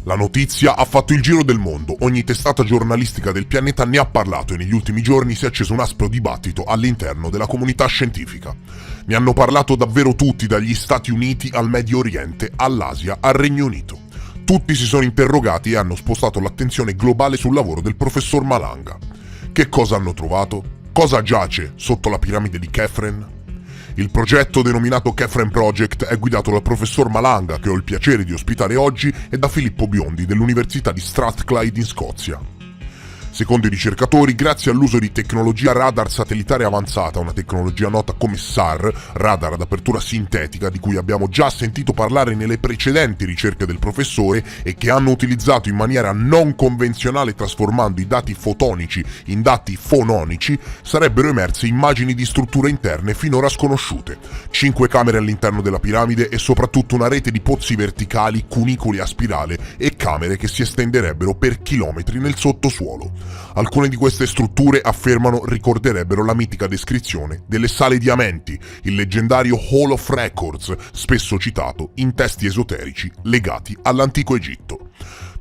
La notizia ha fatto il giro del mondo, ogni testata giornalistica del pianeta ne ha parlato e negli ultimi giorni si è acceso un aspro dibattito all'interno della comunità scientifica. Ne hanno parlato davvero tutti, dagli Stati Uniti al Medio Oriente, all'Asia, al Regno Unito. Tutti si sono interrogati e hanno spostato l'attenzione globale sul lavoro del professor Malanga. Che cosa hanno trovato? Cosa giace sotto la piramide di Kephren? Il progetto denominato Kephren Project è guidato dal professor Malanga, che ho il piacere di ospitare oggi, e da Filippo Biondi dell'Università di Strathclyde in Scozia. Secondo i ricercatori, grazie all'uso di tecnologia radar satellitare avanzata, una tecnologia nota come SAR, radar ad apertura sintetica, di cui abbiamo già sentito parlare nelle precedenti ricerche del professore e che hanno utilizzato in maniera non convenzionale trasformando i dati fotonici in dati fononici, sarebbero emerse immagini di strutture interne finora sconosciute, 5 camere all'interno della piramide e soprattutto una rete di pozzi verticali, cunicoli a spirale e camere che si estenderebbero per chilometri nel sottosuolo. Alcune di queste strutture, affermano, ricorderebbero la mitica descrizione delle sale diamenti, il leggendario Hall of Records, spesso citato in testi esoterici legati all'antico Egitto.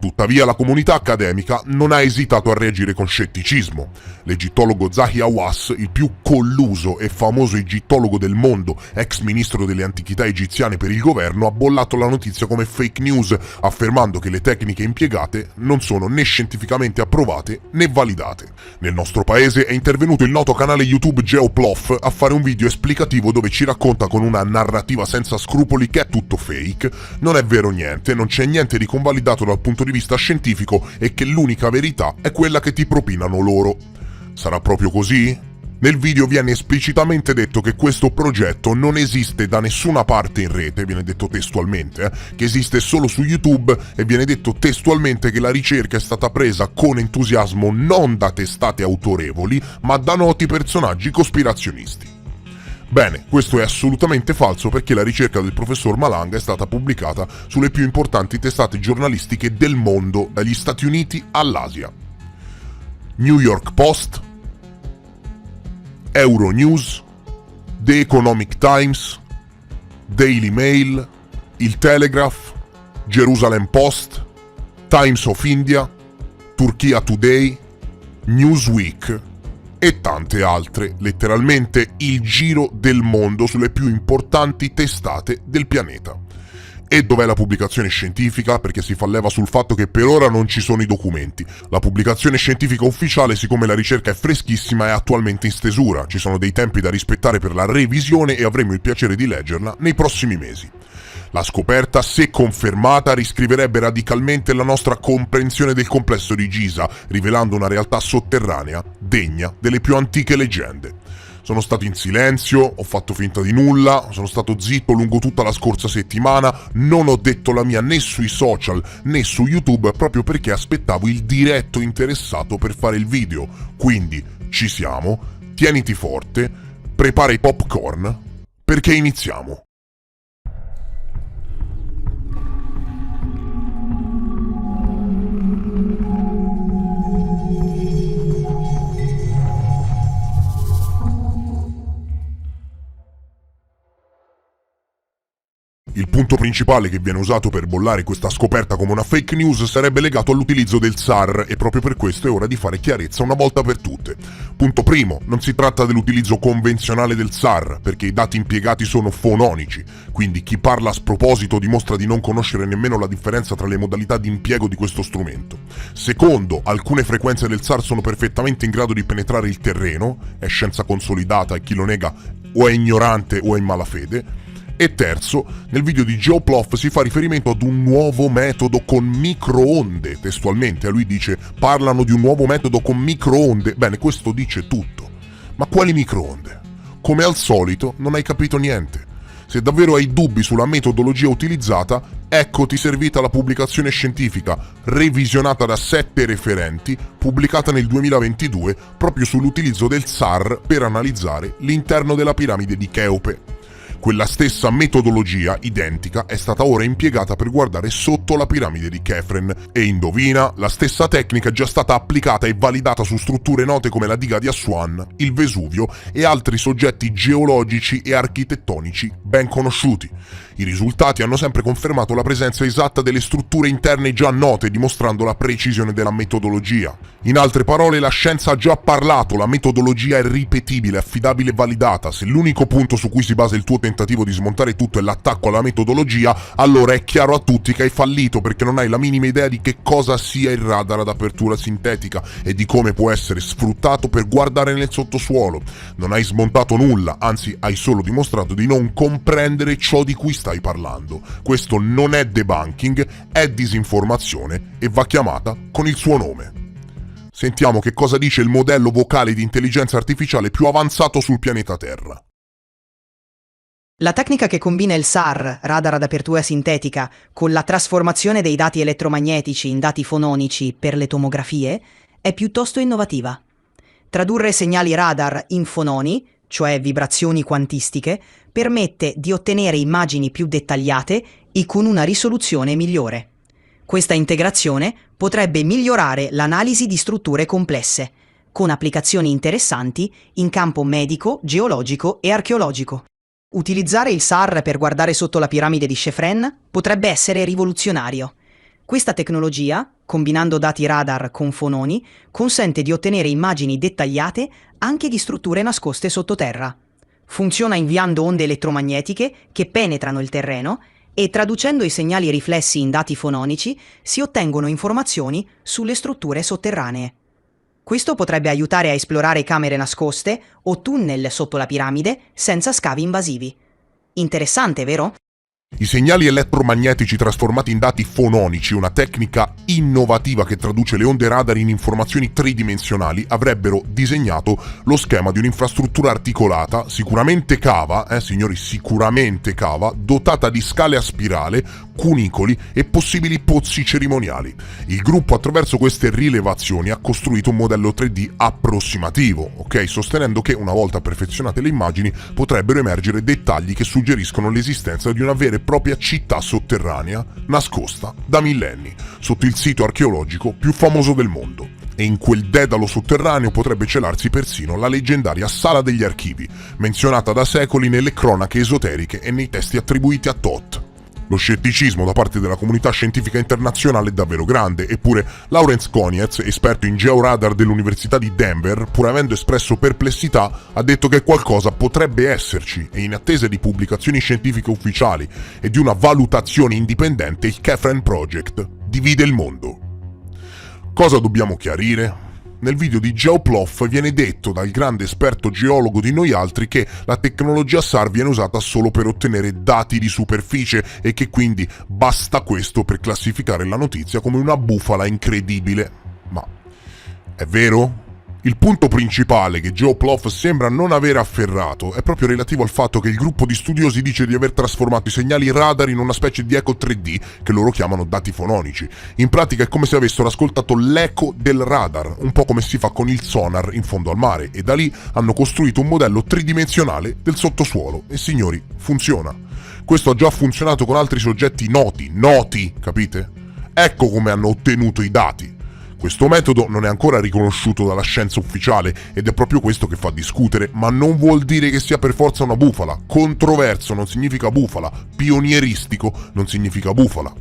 Tuttavia la comunità accademica non ha esitato a reagire con scetticismo. L'egittologo Zahi Hawass, il più colluso e famoso egittologo del mondo, ex ministro delle antichità egiziane per il governo, ha bollato la notizia come fake news, affermando che le tecniche impiegate non sono né scientificamente approvate né validate. Nel nostro paese è intervenuto il noto canale YouTube Geoplof a fare un video esplicativo dove ci racconta con una narrativa senza scrupoli che è tutto fake, non è vero niente, non c'è niente di convalidato dal punto di vista scientifico e che l'unica verità è quella che ti propinano loro. Sarà proprio così? Nel video viene esplicitamente detto che questo progetto non esiste da nessuna parte in rete, viene detto testualmente, che esiste solo su YouTube, e viene detto testualmente che la ricerca è stata presa con entusiasmo non da testate autorevoli, ma da noti personaggi cospirazionisti. Bene, questo è assolutamente falso perché la ricerca del professor Malanga è stata pubblicata sulle più importanti testate giornalistiche del mondo, dagli Stati Uniti all'Asia. New York Post, Euronews, The Economic Times, Daily Mail, il Telegraph, Jerusalem Post, Times of India, Turkey Today, Newsweek e tante altre, letteralmente il giro del mondo sulle più importanti testate del pianeta. E dov'è la pubblicazione scientifica? Perché si fa leva sul fatto che per ora non ci sono i documenti. La pubblicazione scientifica ufficiale, siccome la ricerca è freschissima, è attualmente in stesura. Ci sono dei tempi da rispettare per la revisione e avremo il piacere di leggerla nei prossimi mesi. La scoperta, se confermata, riscriverebbe radicalmente la nostra comprensione del complesso di Giza, rivelando una realtà sotterranea degna delle più antiche leggende. Sono stato in silenzio, ho fatto finta di nulla, sono stato zitto lungo tutta la scorsa settimana, non ho detto la mia né sui social né su YouTube proprio perché aspettavo il diretto interessato per fare il video. Quindi ci siamo, tieniti forte, prepara i popcorn, perché iniziamo. Il punto principale che viene usato per bollare questa scoperta come una fake news sarebbe legato all'utilizzo del SAR e proprio per questo è ora di fare chiarezza una volta per tutte. Punto primo, non si tratta dell'utilizzo convenzionale del SAR perché i dati impiegati sono fononici, quindi chi parla a sproposito dimostra di non conoscere nemmeno la differenza tra le modalità di impiego di questo strumento. Secondo, alcune frequenze del SAR sono perfettamente in grado di penetrare il terreno, è scienza consolidata e chi lo nega o è ignorante o è in malafede. E terzo, nel video di Geoplof si fa riferimento ad un nuovo metodo con microonde, testualmente, lui dice parlano di un nuovo metodo con microonde, bene, questo dice tutto. Ma quali microonde? Come al solito non hai capito niente. Se davvero hai dubbi sulla metodologia utilizzata, eccoti servita la pubblicazione scientifica, revisionata da 7 referenti, pubblicata nel 2022, proprio sull'utilizzo del SAR per analizzare l'interno della piramide di Cheope. Quella stessa metodologia, identica, è stata ora impiegata per guardare sotto la piramide di Kefren. E indovina, la stessa tecnica è già stata applicata e validata su strutture note come la diga di Aswan, il Vesuvio e altri soggetti geologici e architettonici ben conosciuti. I risultati hanno sempre confermato la presenza esatta delle strutture interne già note, dimostrando la precisione della metodologia. In altre parole, la scienza ha già parlato, la metodologia è ripetibile, affidabile e validata. Se l'unico punto su cui si basa il tuo tentativo di smontare tutto è l'attacco alla metodologia, allora è chiaro a tutti che hai fallito, perché non hai la minima idea di che cosa sia il radar ad apertura sintetica e di come può essere sfruttato per guardare nel sottosuolo. Non hai smontato nulla, anzi hai solo dimostrato di non comprendere ciò di cui stai parlando. Questo non è debunking, è disinformazione e va chiamata con il suo nome. Sentiamo che cosa dice il modello vocale di intelligenza artificiale più avanzato sul pianeta Terra. La tecnica che combina il SAR, radar ad apertura sintetica, con la trasformazione dei dati elettromagnetici in dati fononici per le tomografie è piuttosto innovativa. Tradurre segnali radar in fononi, cioè vibrazioni quantistiche, permette di ottenere immagini più dettagliate e con una risoluzione migliore. Questa integrazione potrebbe migliorare l'analisi di strutture complesse, con applicazioni interessanti in campo medico, geologico e archeologico. Utilizzare il SAR per guardare sotto la piramide di Chefren potrebbe essere rivoluzionario. Questa tecnologia, combinando dati radar con fononi, consente di ottenere immagini dettagliate anche di strutture nascoste sottoterra. Funziona inviando onde elettromagnetiche che penetrano il terreno e traducendo i segnali riflessi in dati fononici si ottengono informazioni sulle strutture sotterranee. Questo potrebbe aiutare a esplorare camere nascoste o tunnel sotto la piramide senza scavi invasivi. Interessante, vero? I segnali elettromagnetici trasformati in dati fononici, una tecnica innovativa che traduce le onde radar in informazioni tridimensionali, avrebbero disegnato lo schema di un'infrastruttura articolata, sicuramente cava, signori, sicuramente cava, dotata di scale a spirale, cunicoli e possibili pozzi cerimoniali. Il gruppo, attraverso queste rilevazioni, ha costruito un modello 3D approssimativo, ok? Sostenendo che, una volta perfezionate le immagini, potrebbero emergere dettagli che suggeriscono l'esistenza di una vera e propria città sotterranea nascosta da millenni sotto il sito archeologico più famoso del mondo. E in quel dedalo sotterraneo potrebbe celarsi persino la leggendaria Sala degli Archivi, menzionata da secoli nelle cronache esoteriche e nei testi attribuiti a Thoth. Lo scetticismo da parte della comunità scientifica internazionale è davvero grande, eppure Lawrence Gonietz, esperto in georadar dell'Università di Denver, pur avendo espresso perplessità, ha detto che qualcosa potrebbe esserci e, in attesa di pubblicazioni scientifiche ufficiali e di una valutazione indipendente, il Kefren Project divide il mondo. Cosa dobbiamo chiarire? Nel video di Geoplof viene detto dal grande esperto geologo di noi altri che la tecnologia SAR viene usata solo per ottenere dati di superficie e che quindi basta questo per classificare la notizia come una bufala incredibile. Ma è vero? Il punto principale che Geoplof sembra non aver afferrato è proprio relativo al fatto che il gruppo di studiosi dice di aver trasformato i segnali radar in una specie di eco 3D che loro chiamano dati fononici. In pratica è come se avessero ascoltato l'eco del radar, un po' come si fa con il sonar in fondo al mare, e da lì hanno costruito un modello tridimensionale del sottosuolo. E signori, funziona. Questo ha già funzionato con altri soggetti noti, capite? Ecco come hanno ottenuto i dati. Questo metodo non è ancora riconosciuto dalla scienza ufficiale ed è proprio questo che fa discutere, ma non vuol dire che sia per forza una bufala. Controverso non significa bufala, pionieristico non significa bufala.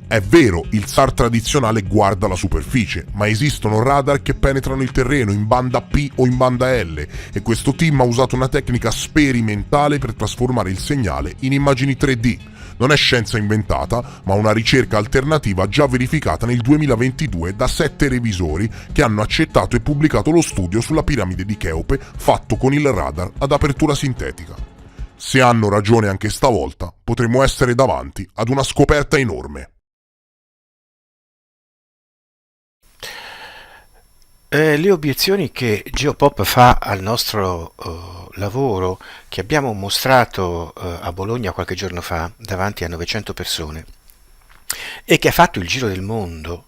È vero, il SAR tradizionale guarda la superficie, ma esistono radar che penetrano il terreno in banda P o in banda L, e questo team ha usato una tecnica sperimentale per trasformare il segnale in immagini 3D. Non è scienza inventata, ma una ricerca alternativa già verificata nel 2022 da 7 revisori che hanno accettato e pubblicato lo studio sulla piramide di Cheope fatto con il radar ad apertura sintetica. Se hanno ragione anche stavolta, potremmo essere davanti ad una scoperta enorme. Le obiezioni che Geopop fa al nostro lavoro, che abbiamo mostrato a Bologna qualche giorno fa davanti a 900 persone e che ha fatto il giro del mondo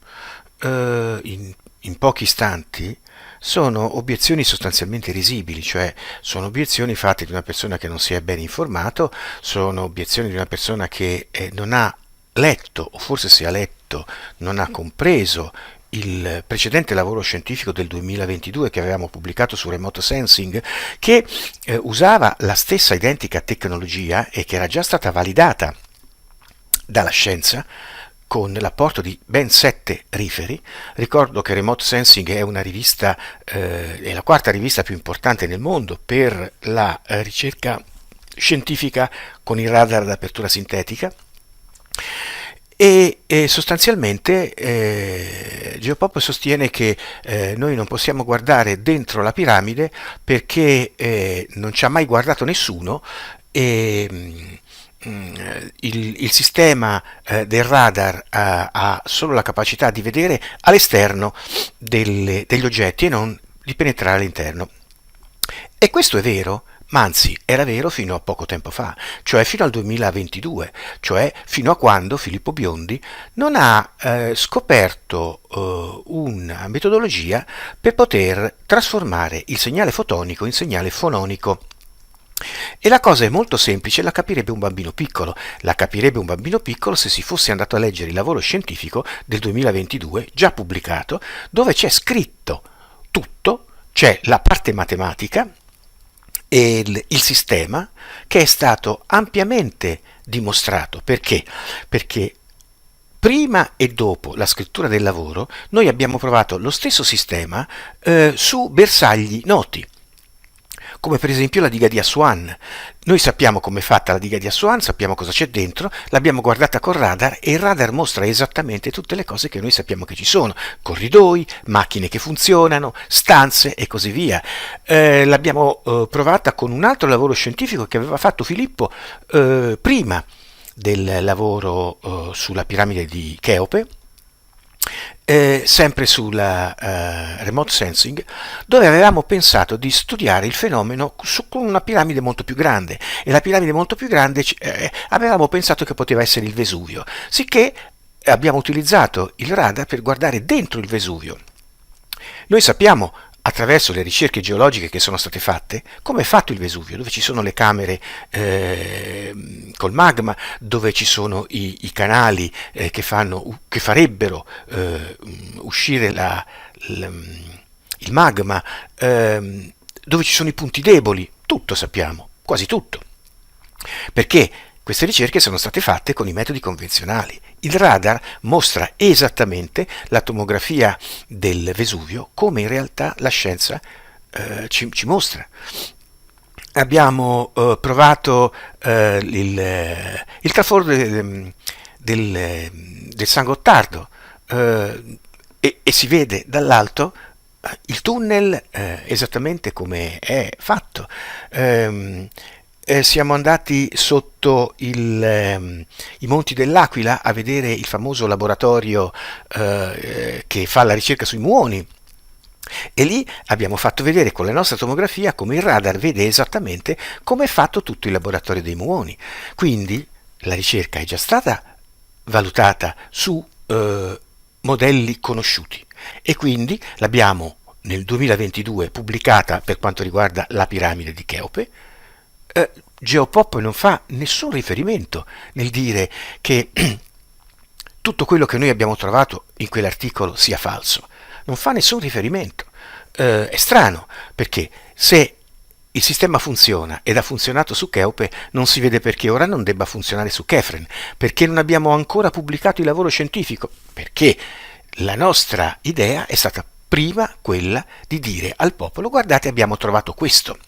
in pochi istanti, sono obiezioni sostanzialmente risibili, cioè sono obiezioni fatte di una persona che non si è ben informato, sono obiezioni di una persona che non ha letto, o forse se ha letto non ha compreso il precedente lavoro scientifico del 2022 che avevamo pubblicato su remote sensing, che usava la stessa identica tecnologia e che era già stata validata dalla scienza con l'apporto di ben 7 riferi. Ricordo che Remote Sensing è una rivista, è la quarta rivista più importante nel mondo per la ricerca scientifica con il radar ad apertura sintetica, e sostanzialmente Geopop sostiene che noi non possiamo guardare dentro la piramide perché non ci ha mai guardato nessuno, e il sistema del radar ha solo la capacità di vedere all'esterno degli oggetti e non di penetrare all'interno. E questo è vero, ma anzi era vero fino a poco tempo fa, cioè fino al 2022, cioè fino a quando Filippo Biondi non ha scoperto una metodologia per poter trasformare il segnale fotonico in segnale fononico. E la cosa è molto semplice, la capirebbe un bambino piccolo. La capirebbe un bambino piccolo se si fosse andato a leggere il lavoro scientifico del 2022, già pubblicato, dove c'è scritto tutto, c'è la parte matematica e il sistema, che è stato ampiamente dimostrato. Perché? Perché prima e dopo la scrittura del lavoro noi abbiamo provato lo stesso sistema su bersagli noti, come per esempio la diga di Aswan. Noi sappiamo come è fatta la diga di Aswan, sappiamo cosa c'è dentro, l'abbiamo guardata col radar e il radar mostra esattamente tutte le cose che noi sappiamo che ci sono: corridoi, macchine che funzionano, stanze e così via. L'abbiamo provata con un altro lavoro scientifico che aveva fatto Filippo prima del lavoro sulla piramide di Cheope, sempre sulla remote sensing, dove avevamo pensato di studiare il fenomeno con una piramide molto più grande, e la piramide molto più grande avevamo pensato che poteva essere il Vesuvio, sicché abbiamo utilizzato il radar per guardare dentro il Vesuvio. Noi sappiamo, attraverso le ricerche geologiche che sono state fatte, come è fatto il Vesuvio, dove ci sono le camere col magma, dove ci sono i canali che farebbero uscire il magma, dove ci sono i punti deboli. Tutto sappiamo, quasi tutto, perché queste ricerche sono state fatte con i metodi convenzionali. Il radar mostra esattamente la tomografia del Vesuvio come in realtà la scienza ci mostra. Abbiamo provato il traforo del San Gottardo e si vede dall'alto il tunnel esattamente come è fatto. Siamo andati sotto i Monti dell'Aquila a vedere il famoso laboratorio che fa la ricerca sui muoni, e lì abbiamo fatto vedere con la nostra tomografia come il radar vede esattamente come è fatto tutto il laboratorio dei muoni. Quindi la ricerca è già stata valutata su modelli conosciuti, e quindi l'abbiamo nel 2022 pubblicata per quanto riguarda la piramide di Cheope. Geopop non fa nessun riferimento nel dire che tutto quello che noi abbiamo trovato in quell'articolo sia falso. Non fa nessun riferimento. È strano, perché se il sistema funziona ed ha funzionato su Cheope, non si vede perché ora non debba funzionare su Kephren. Perché non abbiamo ancora pubblicato il lavoro scientifico? Perché la nostra idea è stata prima quella di dire al popolo: guardate, abbiamo trovato questo.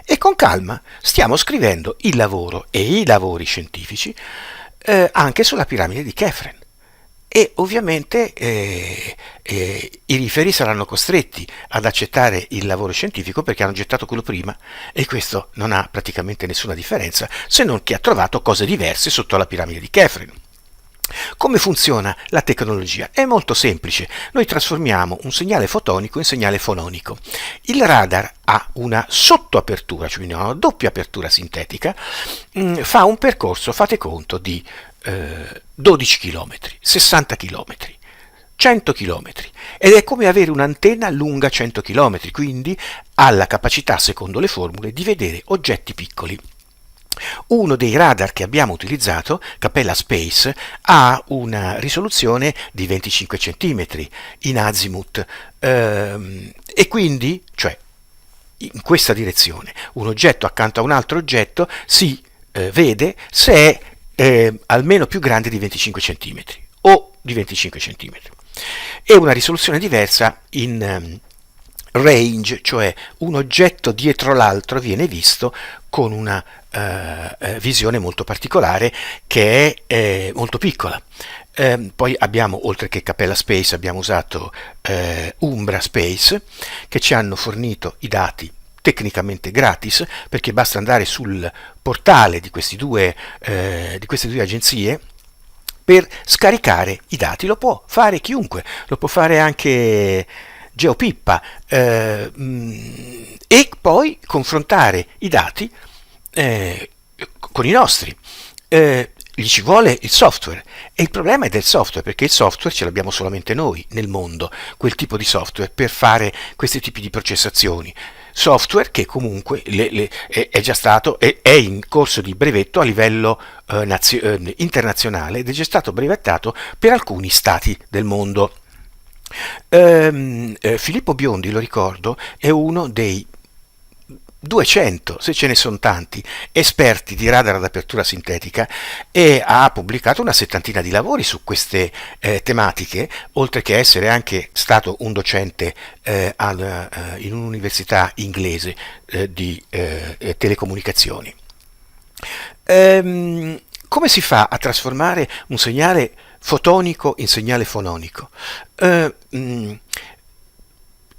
E con calma stiamo scrivendo il lavoro e i lavori scientifici anche sulla piramide di Kephren, e ovviamente i riferi saranno costretti ad accettare il lavoro scientifico perché hanno gettato quello prima, e questo non ha praticamente nessuna differenza, se non che ha trovato cose diverse sotto la piramide di Kephren. Come funziona la tecnologia? È molto semplice. Noi trasformiamo un segnale fotonico in segnale fononico. Il radar ha una sottoapertura, cioè una doppia apertura sintetica, fa un percorso, fate conto, di 12 km, 60 km. 100 km ed è come avere un'antenna lunga 100 km, quindi ha la capacità, secondo le formule, di vedere oggetti piccoli. Uno dei radar che abbiamo utilizzato, Capella Space, ha una risoluzione di 25 cm in azimuth e quindi, cioè in questa direzione, un oggetto accanto a un altro oggetto si vede se è almeno più grande di 25 cm o di 25 cm. E una risoluzione diversa in range, cioè un oggetto dietro l'altro viene visto con una visione molto particolare che è molto piccola. Poi abbiamo, oltre che Capella Space, abbiamo usato Umbra Space, che ci hanno fornito i dati tecnicamente gratis, perché basta andare sul portale di queste due agenzie per scaricare i dati. Lo può fare chiunque, lo può fare anche GeoPippa, e poi confrontare i dati con i nostri. Gli ci vuole il software, e il problema è del software, perché il software ce l'abbiamo solamente noi nel mondo, quel tipo di software per fare questi tipi di processazioni. Software che comunque è già stato, è in corso di brevetto a livello internazionale ed è già stato brevettato per alcuni stati del mondo. Filippo Biondi, lo ricordo, è uno dei 200, se ce ne sono tanti, esperti di radar ad apertura sintetica, e ha pubblicato una settantina di lavori su queste tematiche, oltre che essere anche stato un docente in un'università inglese di telecomunicazioni. Come si fa a trasformare un segnale fotonico in segnale fononico?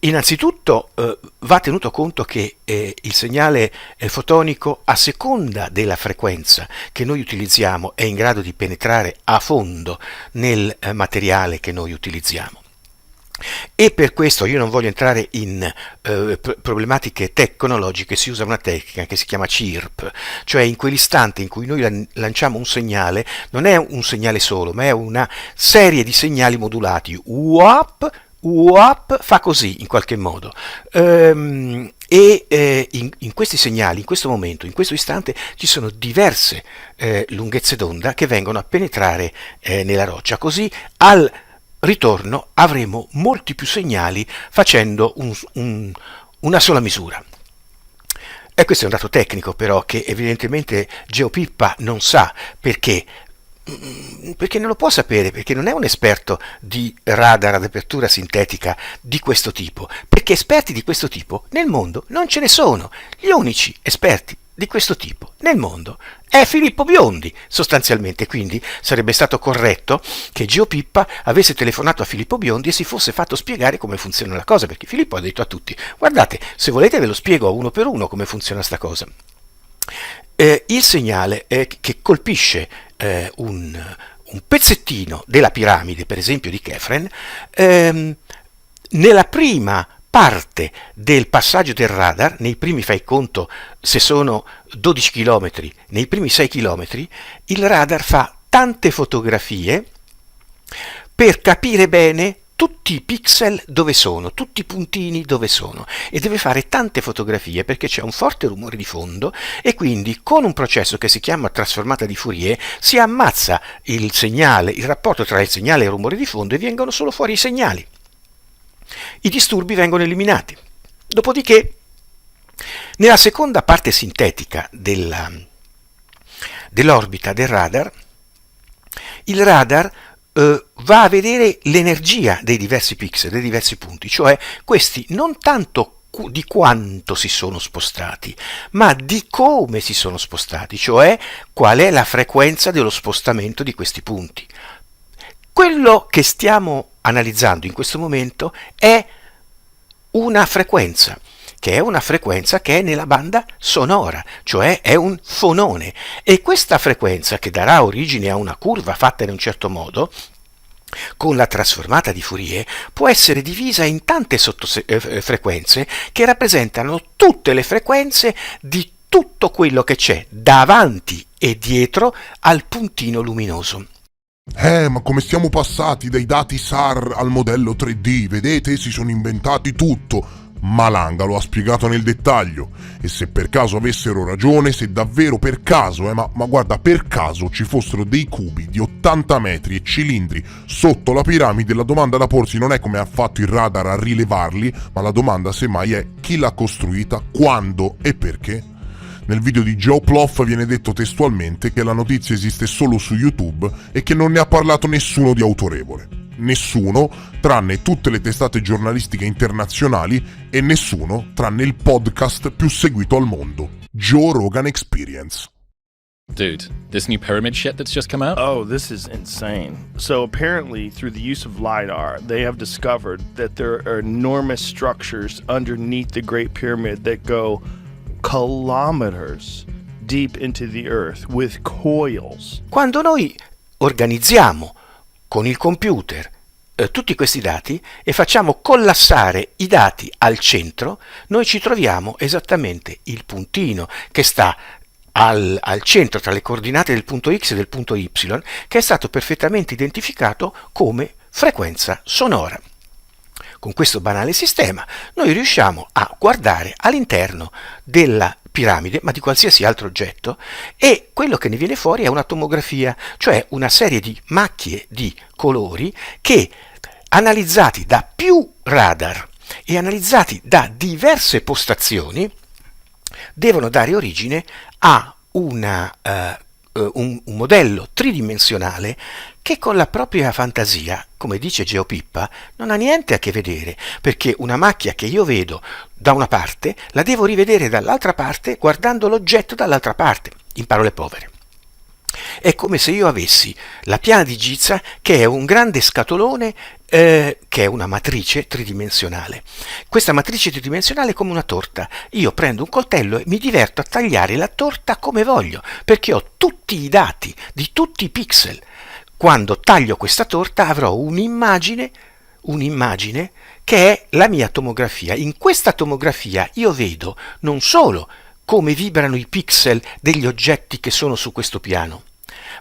Innanzitutto va tenuto conto che il segnale fotonico, a seconda della frequenza che noi utilizziamo, è in grado di penetrare a fondo nel materiale che noi utilizziamo. E per questo io non voglio entrare in problematiche tecnologiche, si usa una tecnica che si chiama CIRP, cioè in quell'istante in cui noi lanciamo un segnale, non è un segnale solo, ma è una serie di segnali modulati. UAP fa così in qualche modo, in questi segnali, in questo momento, in questo istante, ci sono diverse lunghezze d'onda che vengono a penetrare nella roccia, così al ritorno avremo molti più segnali facendo una sola misura. E questo è un dato tecnico però che evidentemente GeoPippa non sa, perché non lo può sapere, perché non è un esperto di radar ad apertura sintetica di questo tipo, perché esperti di questo tipo nel mondo non ce ne sono. Gli unici esperti di questo tipo nel mondo è Filippo Biondi, sostanzialmente. Quindi sarebbe stato corretto che GeoPippa avesse telefonato a Filippo Biondi e si fosse fatto spiegare come funziona la cosa, perché Filippo ha detto a tutti: guardate, se volete ve lo spiego uno per uno come funziona sta cosa. Il segnale che colpisce un pezzettino della piramide, per esempio di Kephren, nella prima parte del passaggio del radar, nei primi, fai conto, se sono 12 km, nei primi 6 km, il radar fa tante fotografie per capire bene tutti i pixel dove sono, tutti i puntini dove sono, e deve fare tante fotografie perché c'è un forte rumore di fondo, e quindi con un processo che si chiama trasformata di Fourier si ammazza il segnale, il rapporto tra il segnale e il rumore di fondo, e vengono solo fuori i segnali. I disturbi vengono eliminati. Dopodiché, nella seconda parte sintetica dell'orbita del radar, il radar va a vedere l'energia dei diversi pixel, dei diversi punti, cioè questi non tanto di quanto si sono spostati, ma di come si sono spostati, cioè qual è la frequenza dello spostamento di questi punti. Quello che stiamo analizzando in questo momento è una frequenza, che è nella banda sonora, cioè è un fonone, e questa frequenza, che darà origine a una curva fatta in un certo modo, con la trasformata di Fourier, può essere divisa in tante sottofrequenze che rappresentano tutte le frequenze di tutto quello che c'è davanti e dietro al puntino luminoso. Ma come siamo passati dai dati SAR al modello 3D, vedete? Si sono inventati tutto. Malanga lo ha spiegato nel dettaglio. E se per caso avessero ragione, se davvero per caso, ma guarda, per caso ci fossero dei cubi di 80 metri e cilindri sotto la piramide, la domanda da porsi non è come ha fatto il radar a rilevarli, ma la domanda semmai è chi l'ha costruita, quando e perché. Nel video di Joe Ploff viene detto testualmente che la notizia esiste solo su YouTube e che non ne ha parlato nessuno di autorevole. Nessuno, tranne tutte le testate giornalistiche internazionali, e nessuno, tranne il podcast più seguito al mondo, Joe Rogan Experience. Dude, this new pyramid shit that's just come out? Oh, this is insane. So apparently, through the use of LiDAR, they have discovered that there are enormous structures underneath the Great Pyramid that go kilometers deep into the earth with coils. Quando noi organizziamo con il computer tutti questi dati e facciamo collassare i dati al centro, noi ci troviamo esattamente il puntino che sta al centro tra le coordinate del punto X e del punto Y, che è stato perfettamente identificato come frequenza sonora. Con questo banale sistema noi riusciamo a guardare all'interno della piramide, ma di qualsiasi altro oggetto, e quello che ne viene fuori è una tomografia, cioè una serie di macchie di colori che, analizzati da più radar e analizzati da diverse postazioni, devono dare origine a un modello tridimensionale che con la propria fantasia, come dice GeoPippa, non ha niente a che vedere, perché una macchia che io vedo da una parte la devo rivedere dall'altra parte guardando l'oggetto dall'altra parte, in parole povere. È come se io avessi la piana di Giza, che è un grande scatolone, che è una matrice tridimensionale. Questa matrice tridimensionale è come una torta. Io prendo un coltello e mi diverto a tagliare la torta come voglio, perché ho tutti i dati di tutti i pixel. Quando taglio questa torta avrò un'immagine che è la mia tomografia. In questa tomografia io vedo non solo come vibrano i pixel degli oggetti che sono su questo piano,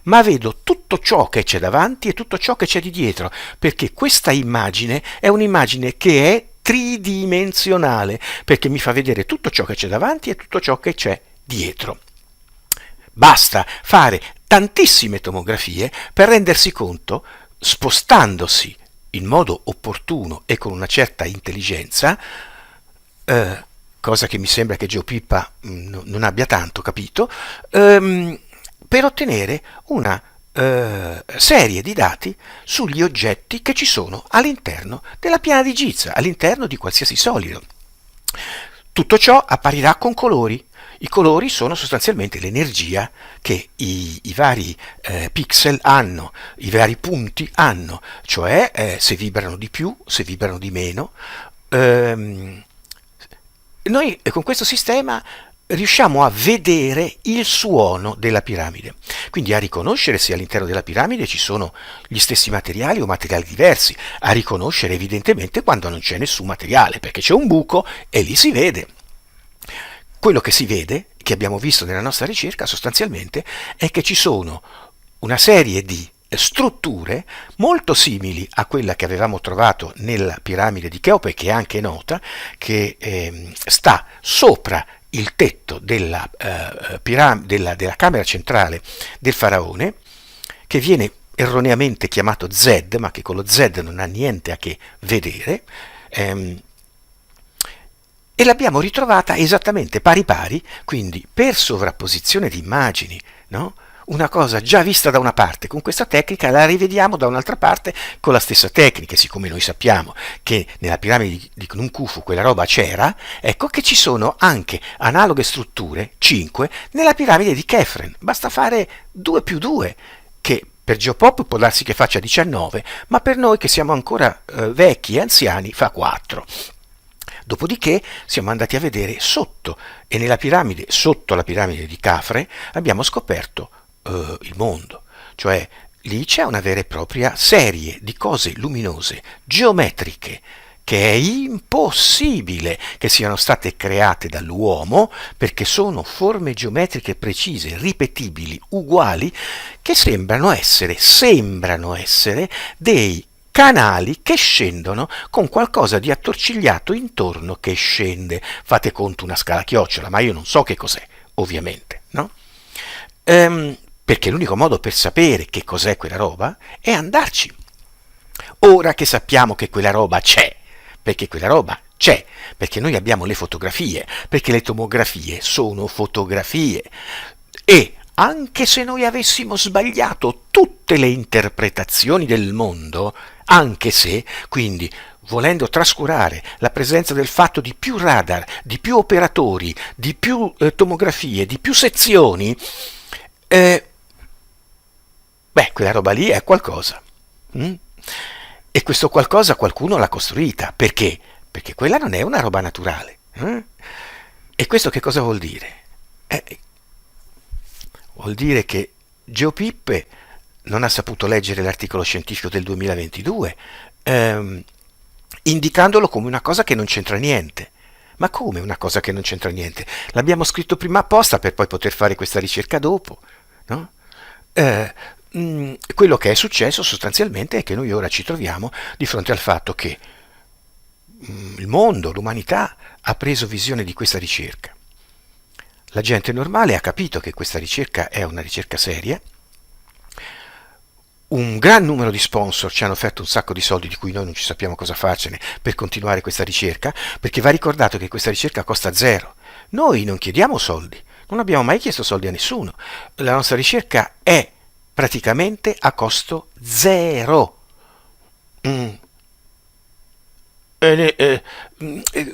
ma vedo tutto ciò che c'è davanti e tutto ciò che c'è di dietro, perché questa immagine è un'immagine che è tridimensionale, perché mi fa vedere tutto ciò che c'è davanti e tutto ciò che c'è dietro. Basta fare tantissime tomografie per rendersi conto, spostandosi in modo opportuno e con una certa intelligenza, cosa che mi sembra che GeoPippa non abbia tanto capito, per ottenere una serie di dati sugli oggetti che ci sono all'interno della piana di Giza, all'interno di qualsiasi solido. Tutto ciò apparirà con colori. I colori sono sostanzialmente l'energia che i vari pixel hanno, i vari punti hanno, cioè se vibrano di più, se vibrano di meno. Noi con questo sistema riusciamo a vedere il suono della piramide, quindi a riconoscere se all'interno della piramide ci sono gli stessi materiali o materiali diversi, a riconoscere evidentemente quando non c'è nessun materiale, perché c'è un buco e lì si vede. Quello che si vede, che abbiamo visto nella nostra ricerca sostanzialmente, è che ci sono una serie di strutture molto simili a quella che avevamo trovato nella piramide di Cheope, che è anche nota, che sta sopra il tetto della camera centrale del faraone, che viene erroneamente chiamato Z, ma che con lo Z non ha niente a che vedere, e l'abbiamo ritrovata esattamente pari pari, quindi per sovrapposizione di immagini, no? Una cosa già vista da una parte con questa tecnica la rivediamo da un'altra parte con la stessa tecnica. Siccome noi sappiamo che nella piramide di Khnum-Khufu quella roba c'era, ecco che ci sono anche analoghe strutture, 5, nella piramide di Khefren. Basta fare 2 più 2, che per Geopop può darsi che faccia 19, ma per noi che siamo ancora vecchi e anziani fa 4. Dopodiché siamo andati a vedere sotto, e nella piramide, sotto la piramide di Khafre, abbiamo scoperto il mondo, cioè lì c'è una vera e propria serie di cose luminose, geometriche, che è impossibile che siano state create dall'uomo, perché sono forme geometriche precise, ripetibili, uguali, che sembrano essere dei canali che scendono con qualcosa di attorcigliato intorno che scende. Fate conto una scala a chiocciola, ma io non so che cos'è, ovviamente, no? Perché l'unico modo per sapere che cos'è quella roba è andarci. Ora che sappiamo che quella roba c'è, perché quella roba c'è, perché noi abbiamo le fotografie, perché le tomografie sono fotografie, e anche se noi avessimo sbagliato tutte le interpretazioni del mondo, anche se, quindi, volendo trascurare la presenza del fatto di più radar, di più operatori, di più tomografie, di più sezioni, quella roba lì è qualcosa. E questo qualcosa qualcuno l'ha costruita. Perché? Perché quella non è una roba naturale. E questo che cosa vuol dire? Vuol dire che GeoPip non ha saputo leggere l'articolo scientifico del 2022, indicandolo come una cosa che non c'entra niente. Ma come una cosa che non c'entra niente? L'abbiamo scritto prima apposta per poi poter fare questa ricerca dopo, no? Quello che è successo sostanzialmente è che noi ora ci troviamo di fronte al fatto che il mondo, l'umanità, ha preso visione di questa ricerca. La gente normale ha capito che questa ricerca è una ricerca seria. Un gran numero di sponsor ci hanno offerto un sacco di soldi di cui noi non ci sappiamo cosa farcene per continuare questa ricerca, perché va ricordato che questa ricerca costa zero. Noi non chiediamo soldi, non abbiamo mai chiesto soldi a nessuno. La nostra ricerca è praticamente a costo zero.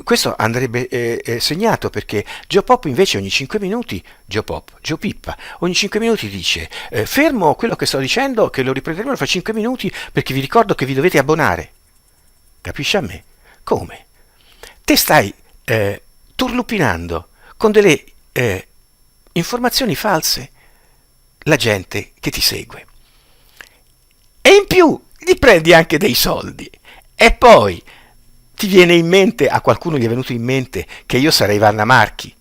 Questo andrebbe segnato, perché GeoPop invece ogni 5 minuti, GeoPippa, ogni 5 minuti dice fermo quello che sto dicendo, che lo riprenderemo fra 5 minuti perché vi ricordo che vi dovete abbonare. Capisci a me? Come? Te stai turlupinando con delle informazioni false la gente che ti segue, e in più gli prendi anche dei soldi, e poi ti viene in mente, a qualcuno gli è venuto in mente che io sarei Vanna Marchi.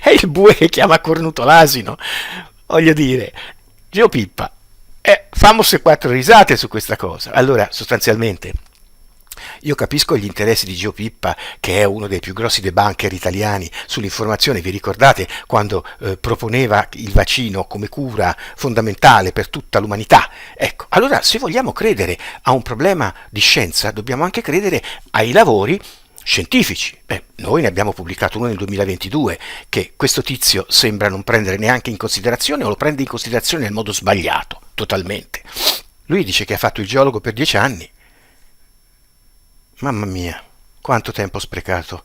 È il bue che chiama cornuto l'asino. Voglio dire, GeoPippa, fammo se 4 risate su questa cosa. Allora, sostanzialmente, io capisco gli interessi di GeoPippa, che è uno dei più grossi debunker italiani sull'informazione. Vi ricordate quando proponeva il vaccino come cura fondamentale per tutta l'umanità? Ecco, allora, se vogliamo credere a un problema di scienza, dobbiamo anche credere ai lavori scientifici. Noi ne abbiamo pubblicato uno nel 2022 che questo tizio sembra non prendere neanche in considerazione, o lo prende in considerazione nel modo sbagliato, totalmente. Lui dice che ha fatto il geologo per 10 anni. Mamma mia, quanto tempo sprecato.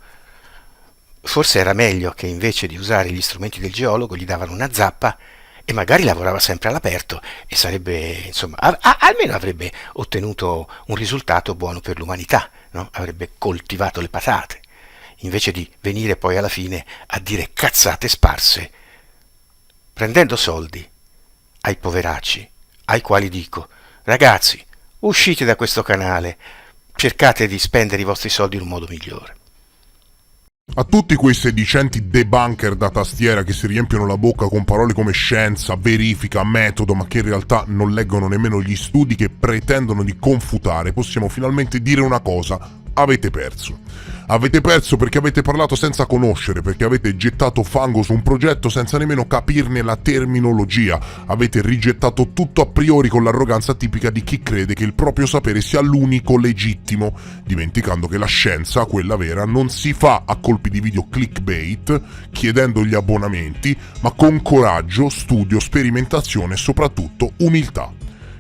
Forse era meglio che invece di usare gli strumenti del geologo gli davano una zappa e magari lavorava sempre all'aperto, e sarebbe, insomma, almeno avrebbe ottenuto un risultato buono per l'umanità, no? Avrebbe coltivato le patate, invece di venire poi alla fine a dire cazzate sparse, prendendo soldi ai poveracci, ai quali dico: ragazzi, uscite da questo canale, cercate di spendere i vostri soldi in un modo migliore. A tutti quei sedicenti debunker da tastiera che si riempiono la bocca con parole come scienza, verifica, metodo, ma che in realtà non leggono nemmeno gli studi che pretendono di confutare, possiamo finalmente dire una cosa: avete perso. Avete perso perché avete parlato senza conoscere, perché avete gettato fango su un progetto senza nemmeno capirne la terminologia. Avete rigettato tutto a priori con l'arroganza tipica di chi crede che il proprio sapere sia l'unico legittimo, dimenticando che la scienza, quella vera, non si fa a colpi di video clickbait, chiedendo gli abbonamenti, ma con coraggio, studio, sperimentazione e soprattutto umiltà.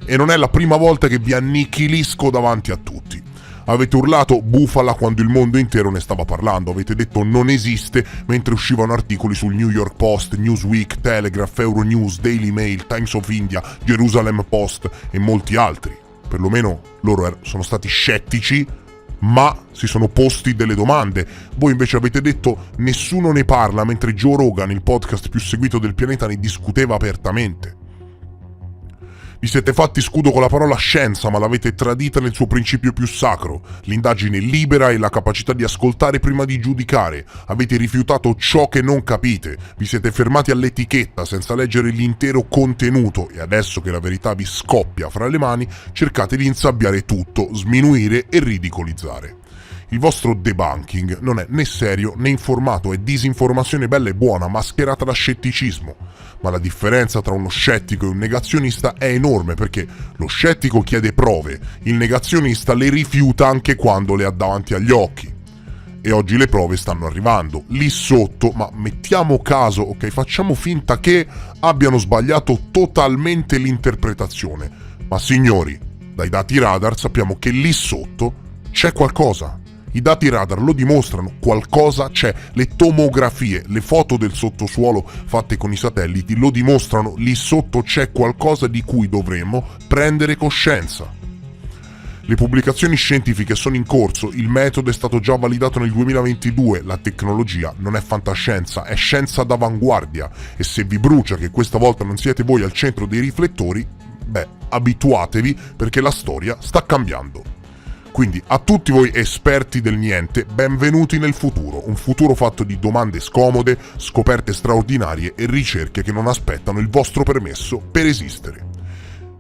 E non è la prima volta che vi annichilisco davanti a tutti. Avete urlato bufala quando il mondo intero ne stava parlando, avete detto non esiste mentre uscivano articoli sul New York Post, Newsweek, Telegraph, Euronews, Daily Mail, Times of India, Jerusalem Post e molti altri. Perlomeno loro sono stati scettici, ma si sono posti delle domande. Voi invece avete detto nessuno ne parla, mentre Joe Rogan, il podcast più seguito del pianeta, ne discuteva apertamente. Vi siete fatti scudo con la parola scienza, ma l'avete tradita nel suo principio più sacro, l'indagine libera e la capacità di ascoltare prima di giudicare. Avete rifiutato ciò che non capite, vi siete fermati all'etichetta senza leggere l'intero contenuto e adesso che la verità vi scoppia fra le mani, cercate di insabbiare tutto, sminuire e ridicolizzare. Il vostro debunking non è né serio né informato, è disinformazione bella e buona mascherata da scetticismo. Ma la differenza tra uno scettico e un negazionista è enorme perché lo scettico chiede prove, il negazionista le rifiuta anche quando le ha davanti agli occhi. E oggi le prove stanno arrivando, lì sotto, ma mettiamo caso, ok, facciamo finta che abbiano sbagliato totalmente l'interpretazione. Ma signori, dai dati radar sappiamo che lì sotto c'è qualcosa. I dati radar lo dimostrano, qualcosa c'è, le tomografie, le foto del sottosuolo fatte con i satelliti lo dimostrano, lì sotto c'è qualcosa di cui dovremmo prendere coscienza. Le pubblicazioni scientifiche sono in corso, il metodo è stato già validato nel 2022, la tecnologia non è fantascienza, è scienza d'avanguardia e se vi brucia che questa volta non siete voi al centro dei riflettori, beh, abituatevi perché la storia sta cambiando. Quindi a tutti voi esperti del niente, benvenuti nel futuro, un futuro fatto di domande scomode, scoperte straordinarie e ricerche che non aspettano il vostro permesso per esistere.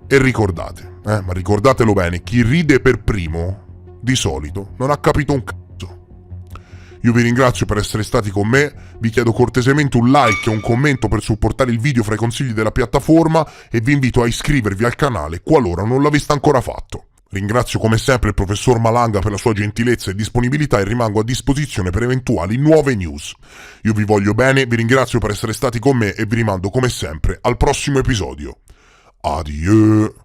E ricordate, ma ricordatelo bene, chi ride per primo, di solito, non ha capito un cazzo. Io vi ringrazio per essere stati con me, vi chiedo cortesemente un like e un commento per supportare il video fra i consigli della piattaforma e vi invito a iscrivervi al canale qualora non l'aveste ancora fatto. Ringrazio come sempre il professor Malanga per la sua gentilezza e disponibilità e rimango a disposizione per eventuali nuove news. Io vi voglio bene, vi ringrazio per essere stati con me e vi rimando come sempre al prossimo episodio. Adieu!